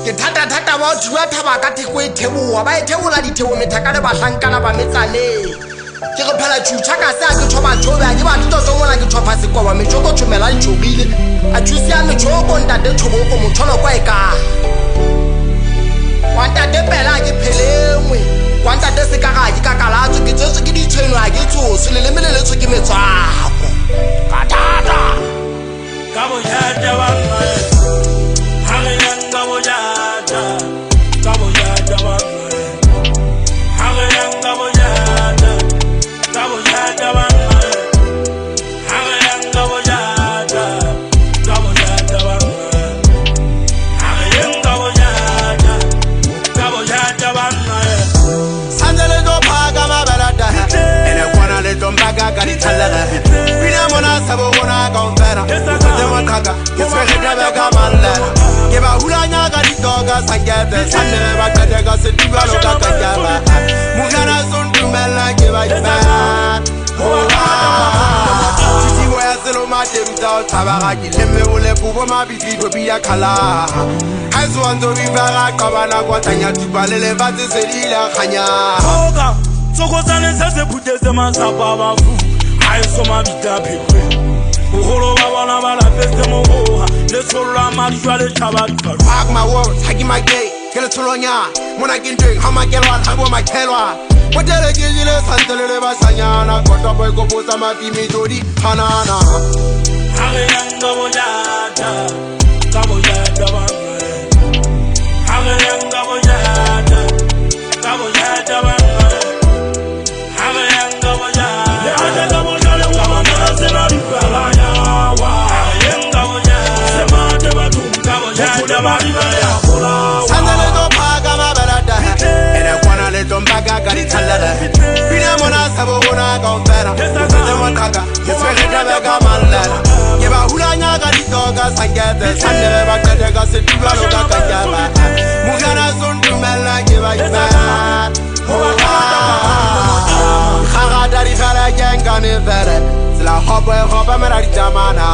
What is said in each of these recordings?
ke thata ba tshwa thaba ka theko e theboa ba e thebola dithebo methaka le bahlankana ba metsaneng ke re phela tshutha ka se a ke thoba thobe a ke ba tito tsongona ke thopa sekoba metjoko thomela ntshobile a thusi ya metjoko ntate thoboko motsholo kwa e ka wanta de pela ke phelengwe wanta de se ka ga ke kakalatso ke tsetse ke ditshwenwa ke tsosi le lemelele tswe ke metswako ka thata ka bo jata ba mma ha re yanga bo jata ka bo jata ba mma ha re yanga bo jata ka bo jata ba mma ha re yanga bo jata ka bo jata ba mma ha re yanga bo jata ka bo jata ba mma sandele do phaga mabalata ene kwana le dombaga ka dithallaga bina mona sabo bona ka umpera ke mathaka ke swegeta ba ka mallana ke ba hulanya ka ditoga sangete sandele ba ka ka se tibalo ka ka jaba mugana son tumela ke ba ina titi wa selo ma temta tabaga ke lemme bole bubo mabidi do biya khala aizo ando bibara ka bana kwa tanya tubalele ba tse selila khanya oka sokozane se putese masapa ba fu aizo mabita phekwe Uholo babana bala peste moha le sola marjwa le chabali fuck my words hagi my gay kele tolonya mona kinting ha makelwa habo makelwa potele gile santele basanyana kota boy go boza mapimi dodi hanana hage yanga bojata ka bojata ba hage yanga bojata ka bojata ba hage yanga bojata hage yanga bojata wa mase na ripala sandele do phaga mabalata ene kwana le dombaga ka dithallaga bina mona sabo bona ka umpera ke mathaka ke swegeta ba ka mallana ke ba hulanya ka ditoga sangete sandele ba ka se tibalo ka ka jaba mugana son tumela ke ba ina khaga dari khala jengane vere sla hoba mera di jamana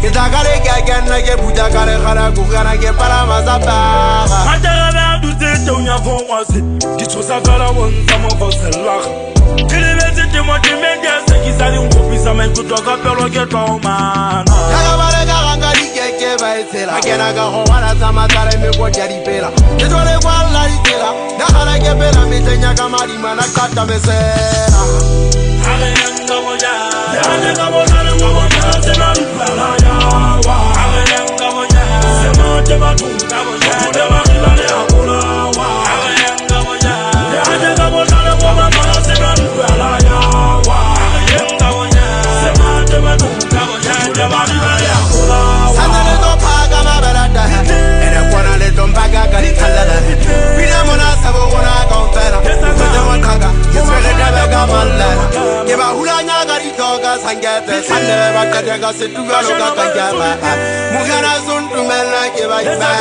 ke takare ke agana ke buja kare khara ku kana ke para mazapa matara ba dutse tonya fo kwase di tsosa kala wonza mo ko sella ile betse te mo te menge se ki sali ngopisa me ku toka pelo ke to mana ya bare ka ganga di ke ba etsela ke na ka go wala tsama tsare me ko ja di pela ke tole kwa la di tela na khala ke pela me tsenya ka madi mana ka ta mesela ale yanga mo ja ale ka mo na le mo ja se na di pala ya wa ale yanga mo ja se mo te ba tu ka mo ja te ba ri ba le akula wa ale yanga mo ja ale ka mo na le mo ja se na di pala ya wa ale yanga mo ja se mo te ba tu ka mo ja te ba ri ba le akula wa sandele do phaga mabalata ene kwana le dombaga ka dithallaga bina mona sabo bona ka umpera ke mathaka ke swegeta ba ka mallana ke ba hulanya ka ditoga sangete sandele ba ka se tubalo ka ka jaba mugana son tumela ke ba ina